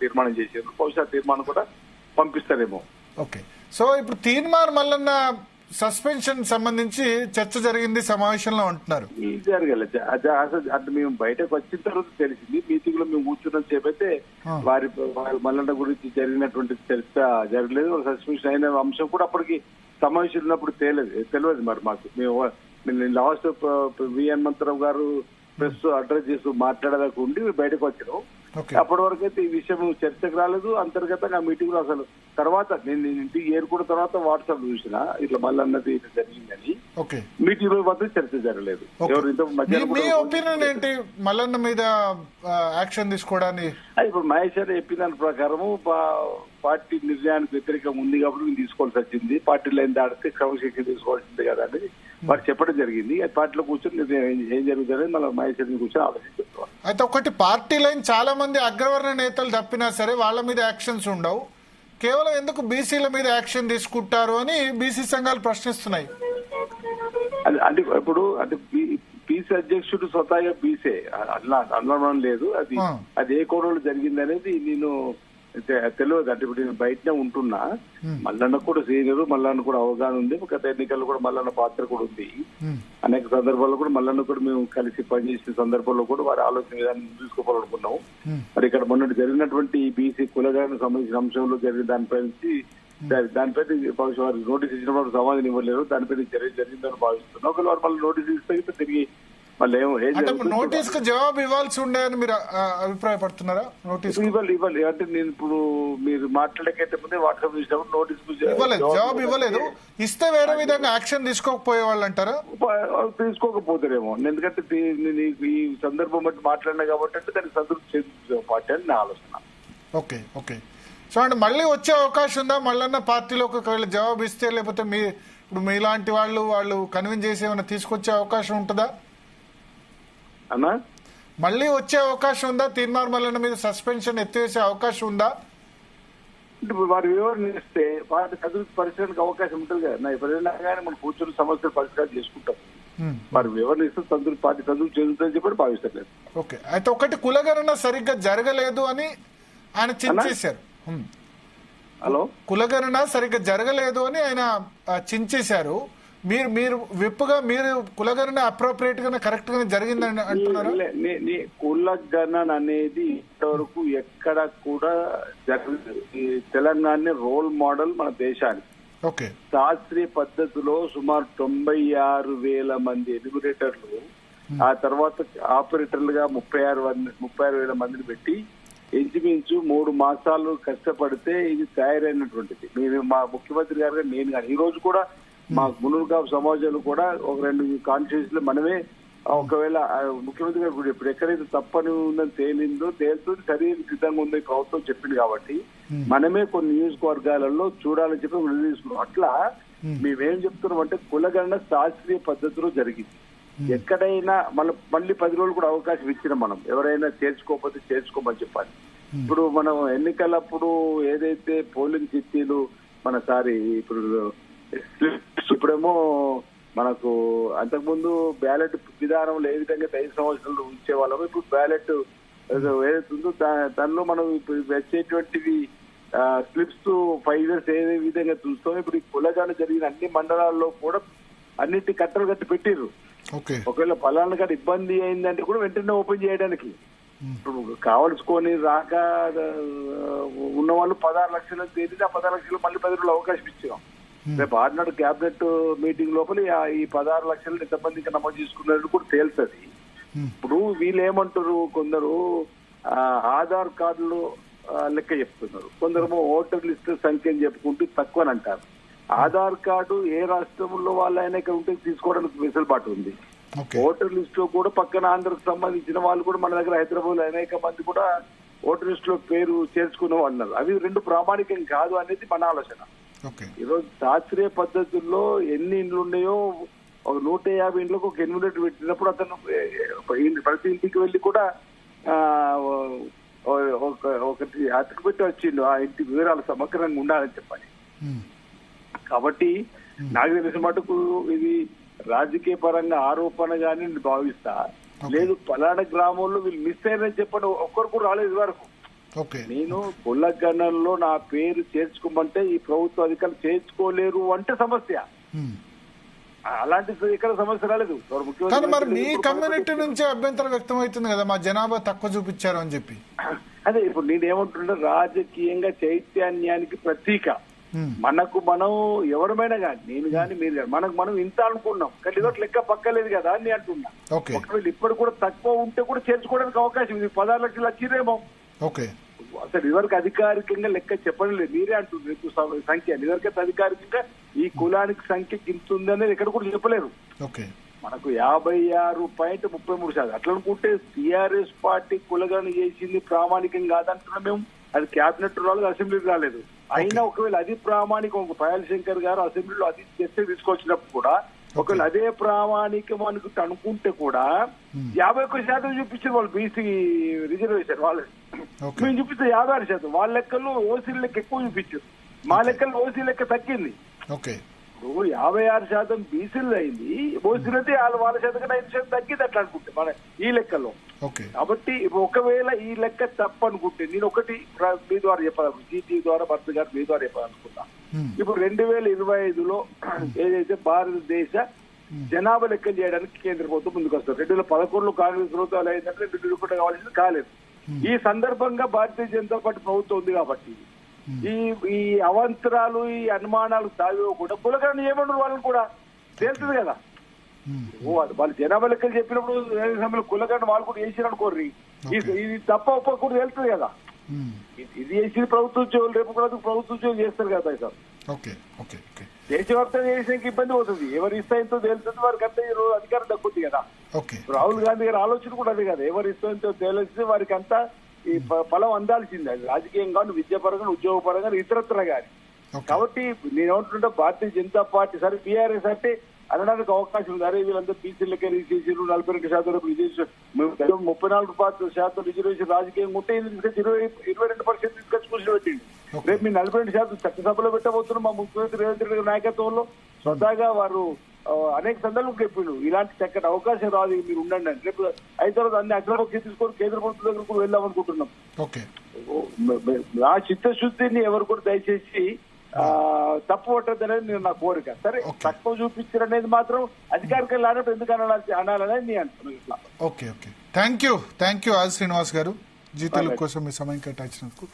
తీర్మానం చేశారు. బహుశా తీర్మానం కూడా పంపిస్తారేమో. ఓకే, సో ఇప్పుడు తీర్మానం మల్లన్న సస్పెన్షన్ సంబంధించి చర్చ జరిగింది సమావేశంలో అంటున్నారు. జరగలేదు. అంటే మేము బయటకు వచ్చిన తర్వాత తెలిసింది. మీటింగ్ లో మేము కూర్చున్న సేపైతే వారి మల్లన్న గురించి జరిగినటువంటి చర్చ జరగలేదు. సస్పెన్షన్ అయిన అంశం కూడా అప్పటికి సమావేశం ఉన్నప్పుడు తెలియదు. మరి మాకు మేము లాస్ట్ వి హనుమంతరావు గారు ప్రెస్ అడ్రస్ చేస్తూ మాట్లాడదాకా ఉండి బయటకు వచ్చినాం. అప్పటి వరకు అయితే ఈ విషయం చర్చకు రాలేదు. అంతర్గతంగా ఆ మీటింగ్ లో అసలు తర్వాత నేను ఇంటికి ఏరుకున్న తర్వాత వాట్సాప్ చూసిన ఇట్లా మల్లన్నది జరిగిందని. మీటింగ్ లో మాత్రం చర్చ జరగలేదు. మీ ఒపీనియన్ ఏంటి మల్లన్న మీద యాక్షన్ తీసుకోవడానికి? ఇప్పుడు మహేష్ గారు చెప్పిన దాని ప్రకారము పార్టీ నిర్ణయానికి వ్యతిరేకంగా ఉంది కాబట్టి మేము తీసుకోవాల్సి వచ్చింది. పార్టీ లైన్ దాడితే క్రమశిక్షణ తీసుకోవాల్సింది కదా అని వారు చెప్పడం జరిగింది. పార్టీలో కూర్చొని ఏం జరుగుతుంది మళ్ళీ మహేష్ గారిని కూర్చొని ఆలోచించారు. అయితే ఒకటి పార్టీ లైన్ చాలా మంది అగ్రవర్ణ నేతలు తప్పినా సరే వాళ్ళ మీద యాక్షన్స్ ఉండవు, కేవలం ఎందుకు బీసీల మీద యాక్షన్ తీసుకుంటారు అని బీసీ సంఘాలు ప్రశ్నిస్తున్నాయి. అంటే ఇప్పుడు అంటే బీసీ అధ్యక్షుడు స్వతహాగా బీసీ అనడం లేదు. అది ఏ కోణంలో జరిగింది అనేది నేను తెలియదు. అంటే ఇప్పుడు నేను బయటనే ఉంటున్నా. మల్లన్న కూడా సీనియర్, మల్లన్న కూడా అవగాహన ఉంది. గత ఎన్నికల్లో కూడా మల్లన్న పాత్ర కూడా ఉంది. అనేక సందర్భాల్లో కూడా మల్లన్న కూడా మేము కలిసి పనిచేసిన సందర్భంలో కూడా వారి ఆలోచన విధానం తీసుకోవాలనుకున్నాము. మరి ఇక్కడ మొన్నటి జరిగినటువంటి బీసీ కులగానికి సంబంధించిన అంశంలో జరిగిన దానిపై నుంచి దానిపై వారు నోటీస్ ఇచ్చినప్పుడు సమాధానం ఇవ్వలేరు. దానిపై చర్య జరిగిందని భావిస్తున్నాం. ఒకవేళ వారు మళ్ళీ నోటీస్ ఇస్తే తిరిగి నోటీస్ కు జవాబు ఇవ్వాల్సి ఉండేదని మీరు అభిప్రాయపడుతున్నారా? నోటీస్ ఇవ్వాలి అంటే నేను ఇప్పుడు మీరు మాట్లాడకైతే ముందే వాట్సాప్ చూసినప్పుడు నోటీస్ ఇవ్వలేదు, జవాబు ఇవ్వలేదు. ఇస్తే వేరే విధంగా యాక్షన్ తీసుకోకపోయే వాళ్ళు అంటారా? తీసుకోకపోతారేమో. ఎందుకంటే ఈ సందర్భం బట్టి మాట్లాడినా కాబట్టి అంటే దానికి సంతృప్తి చెందుతుంది పార్టీ అని నా ఆలోచన. ఓకే ఓకే, సో అంటే మళ్ళీ వచ్చే అవకాశం ఉందా మళ్ళన్న పార్టీలోకి ఒకవేళ జవాబు ఇస్తే? లేకపోతే ఇప్పుడు మీలాంటి వాళ్ళు కన్విన్స్ చేసి ఏమైనా తీసుకొచ్చే అవకాశం ఉంటుందా? అన్నా మళ్ళీ వచ్చే అవకాశం ఉందా? తీర్మానం మల్లన్న మీద సస్పెన్షన్ ఎత్తివేసే అవకాశం ఉందా? వారి వివరణ ఇస్తే వారి చదువు పరిశీలనకు అవకాశం ఉంటుంది కదా. ఎప్పుడైనా కానీ మనం కూర్చొని సమస్యలు పరిష్కారం చేసుకుంటాం. వారి వివరణ ఇస్తే పార్టీ చదువు చెందుతుందని చెప్పి భావిస్తారు. ఓకే, అయితే ఒకటి కులగణన సరిగ్గా జరగలేదు అని ఆయన చించేశారు. హలో, కులగణన సరిగ్గా జరగలేదు అని ఆయన చించేశారు. మీరు విప్పుగా మీరు కులగణన అప్రోప్రియేట్ గా కరెక్ట్ గానే జరిగిందని అంటున్నారు. కులగణన అనేది ఇంతవరకు ఎక్కడ కూడా తెలంగాణ రోల్ మోడల్ మన దేశానికి. ఓకే, శాస్త్రీయ పద్ధతిలో సుమారు 96,000 మంది ఎన్యూమరేటర్లు, ఆ తర్వాత ఆపరేటర్లుగా 36,000 మందిని పెట్టి ఇంచుమించు 3 మాసాలు కష్టపడితే ఇది తయారైనటువంటిది. మా ముఖ్యమంత్రి గారు నేను కానీ ఈ రోజు కూడా మా మునుగాపు సమాజంలో కూడా ఒక 2 కాన్స్టిట్యూన్సీలు మనమే ఒకవేళ ముఖ్యమంత్రి గారు ఇప్పుడు ఎక్కడైతే తప్పని ఉందని తేలుతుంది సరైన సిద్ధంగా ఉందని ప్రభుత్వం చెప్పింది కాబట్టి మనమే కొన్ని నియోజకవర్గాలలో చూడాలని చెప్పి నిర్ణయించుకున్నాం. అట్లా మేమేం చెప్తున్నాం అంటే కులగణన శాస్త్రీయ పద్ధతిలో జరిగింది. ఎక్కడైనా మళ్ళీ 10 రోజులు కూడా అవకాశం ఇచ్చినాం. మనం ఎవరైనా చేర్చుకోకపోతే చేర్చుకోమని చెప్పాలి. ఇప్పుడు మనం ఎన్నికలప్పుడు ఏదైతే పోలింగ్ చిట్టీలు ఇప్పుడేమో మనకు అంతకుముందు బ్యాలెట్ విధానంలో ఏ విధంగా 5 సంవత్సరాలు ఉంచేవాళ్ళము, ఇప్పుడు బ్యాలెట్ ఏదైతే ఉందో దానిలో మనం వచ్చేటువంటివి స్లిప్స్ 5 years ఏ విధంగా చూస్తాం. ఇప్పుడు ఈ కులగాన జరిగిన అన్ని మండలాల్లో కూడా అన్నిటి కట్టలు కట్టి పెట్టిర్రు. ఒకవేళ ఫలానా కాడ ఇబ్బంది అయిందంటే కూడా వెంటనే ఓపెన్ చేయడానికి ఇప్పుడు కావలసుకొని రాక ఉన్న వాళ్ళు 16 లక్షలు తేలింది. ఆ 16 లక్షలు మళ్ళీ 10 రోజులు అవకాశం ఇచ్చాం. రేపు ఆర్డినరీ క్యాబినెట్ మీటింగ్ లోపల ఈ 16 లక్షలు ఎంతమందికి నమోదు చేసుకున్నట్టు కూడా తేలుతుంది. ఇప్పుడు వీళ్ళు ఏమంటారు, కొందరు ఆధార్ కార్డులు లెక్క చెప్తున్నారు, కొందరు ఓటర్ లిస్ట్ సంఖ్య అని చెప్పుకుంటూ తక్కువ అని అంటారు. ఆధార్ కార్డు ఏ రాష్ట్రంలో వాళ్ళైనా ఇక్కడ ఉంటే తీసుకోవడానికి వెసులుబాటు ఉంది. ఓటర్ లిస్ట్ లో కూడా పక్కన ఆంధ్రకు సంబంధించిన వాళ్ళు కూడా మన దగ్గర హైదరాబాద్ లో అనేక మంది కూడా ఓటర్ లిస్ట్ లో పేరు చేర్చుకున్న వాళ్ళు ఉన్నారు. అవి 2 ప్రామాణికం కాదు అనేది మన ఆలోచన. ఈరోజు శాస్త్రీయ పద్ధతుల్లో ఎన్ని ఇండ్లు ఉన్నాయో ఒక 150 ఇండ్లకు ఒక ఎన్యూమరేటర్ పెట్టినప్పుడు అతను ప్రతి ఇంటికి వెళ్ళి కూడా ఒకటి అతకు పెట్టి వచ్చిండు. ఆ ఇంటి వివరాలు సమగ్రంగా ఉండాలని చెప్పాలి. కాబట్టి నాకు తెలిసిన మటుకు ఇది రాజకీయ పరంగా ఆరోపణగానే భావిస్తా. లేదు పలానా గ్రామంలో వీళ్ళు మిస్ అయ్యారని చెప్పండి ఒక్కరు కూడా రాలేదు వరకు. ఓకే. నేను కులగణనలో నా పేరు చేర్చుకోమంటే ఈ ప్రభుత్వ అధికారులు చేర్చుకోలేరు అంటే సమస్య. అలాంటి ఇక్కడ సమస్య రాలేదు. కానీ మరి మీ కమ్యూనిటీ నుంచే అభ్యంతరం వ్యక్తం అవుతుంది కదా, మా జనాభా తక్కువ చూపించారు అని చెప్పి. అదే ఇప్పుడు నేనేమంటున్నా, రాజకీయంగా చైతన్యానికి ప్రతీక. మనకు మనం ఎవరమైనా కానీ, నేను కానీ మీరు కానీ, మనకు మనం ఇంత అనుకున్నాం కానీ ఇదొక లెక్క పక్కలేదు కదా అని అంటున్నా. ఒకవేళ ఇప్పుడు కూడా తక్కువ ఉంటే కూడా చేర్చుకోవడానికి అవకాశం ఇది. 16 లక్షలు వచ్చిరేమో. ఓకే. అసలు ఇదివరకు అధికారికంగా లెక్క చెప్పడం లేదు, మీరే అంటున్నారు సంఖ్య. ఇదివరకైతే అధికారికంగా ఈ కులానికి సంఖ్య గింత ఉందనేది ఎక్కడ కూడా చెప్పలేరు. మనకు 56.33%. అట్లా అనుకుంటే టీఆర్ఎస్ పార్టీ కులగణన చేసింది ప్రామాణికం కాదంటున్నాం మేము. అది క్యాబినెట్ రాలేదు, అసెంబ్లీకి రాలేదు. అయినా ఒకవేళ అది ప్రామాణికం, పాయల్ శంకర్ గారు అసెంబ్లీలో అది చేస్తే తీసుకొచ్చినప్పుడు కూడా ఒకవేళ అదే ప్రామాణికం అనుకుంటే కూడా 51% చూపించారు వాళ్ళు బీసీ రిజర్వేషన్. వాళ్ళు మేము చూపిస్తే 56%. వాళ్ళ లెక్కలు ఓసీ లెక్క ఎక్కువ చూపించారు, మా లెక్కలు ఓసీ లెక్క తగ్గింది. ఇప్పుడు 56% బీసీలు అయింది, ఓసీలు అయితే వాళ్ళ శాతం 5% తగ్గింది. అట్లా అనుకుంటే మన ఈ లెక్కలో. కాబట్టి ఒకవేళ ఈ లెక్క తప్పనుకుంటే నేను ఒకటి మీ ద్వారా చెప్పాలి, జీటీ ద్వారా భర్త గారు మీ ద్వారా చెప్పాలనుకున్నా. ఇప్పుడు 2025లో ఏదైతే భారతదేశ జనాభా లెక్కలు చేయడానికి కేంద్ర ప్రభుత్వం ముందుకు వస్తారు. 2011లో కాంగ్రెస్ ప్రభుత్వాలు అయిందంటే 2021 కావాల్సింది కాలేదు. ఈ సందర్భంగా భారతీయ జనతా పార్టీ ప్రభుత్వం ఉంది కాబట్టి ఈ అవంతరాలు, ఈ అనుమానాలు సాగివ్వకుండా కులగణన ఏమన్నారు వాళ్ళని కూడా తెలుస్తుంది కదా. వాళ్ళు జనాభా లెక్కలు చెప్పినప్పుడు కులగణన వాళ్ళు కూడా చేసిరనుకోర్రి, ఇది తప్ప ఒప్ప కూడా తెలుస్తుంది కదా. ఇది చేసి ప్రభుత్వ ఉద్యోగులు రేపు కూడా ప్రభుత్వ ఉద్యోగులు చేస్తారు కదా సార్. దేశవ్యాప్తంగా చేసేకి ఇబ్బంది అవుతుంది. ఎవరు ఇస్తాయంతో తెలుస్తుంది, వారికి అంతా ఈ రోజు అధికారం దక్కుతుంది కదా. రాహుల్ గాంధీ గారి ఆలోచన కూడా అదే కదా, ఎవరు ఇస్తాయంతో తెలిస్తే వారికి అంతా ఈ ఫలం అందాల్సిందే. అది రాజకీయంగా, విద్యాపరంగా, ఉద్యోగపరంగా, ఇతరత్ర గాని. కాబట్టి నేనేమంటుంటే భారతీయ జనతా పార్టీ సరే టీఆర్ఎస్ అంటే అనడానికి అవకాశం ఉంది. అరే వీళ్ళంతా బీసీలకే రిజర్వేషన్ 42% రిజర్వేషన్, 34% రిజర్వేషన్ రాజకీయంగా ఉంటే 22% తీసుకొచ్చి కూర్చోబెట్టింది. రేపు మీ 42% చట్టసభలో పెట్టబోతున్నాం మా ముఖ్యమంత్రి రేవంత్ రెడ్డి గారి నాయకత్వంలో. స్వతహాగా వారు అనేక సందర్భాలు చెప్పారు ఇలాంటి చక్కటి అవకాశం రాదు, మీరు ఉండండి అని. రేపు అయిన తర్వాత అన్ని అగ్రపక్ష తీసుకొని కేంద్ర ప్రభుత్వం దగ్గర కూడా వెళ్దాం అనుకుంటున్నాం. ఆ చిత్తశుద్ధిని ఎవరు కూడా దయచేసి తప్పు పట్టద్దు అనేది నేను నా కోరిక. సరే తక్కువ చూపించారనేది మాత్రం అధికారికంగా లానప్పుడు ఎందుకు అనాలనేది నేను అంటున్నాను. ఓకే. థ్యాంక్ యూ ఆది శ్రీనివాస్ గారు, జీ తెలుగు కోసం మీ సమయం కేటాయించినందుకు.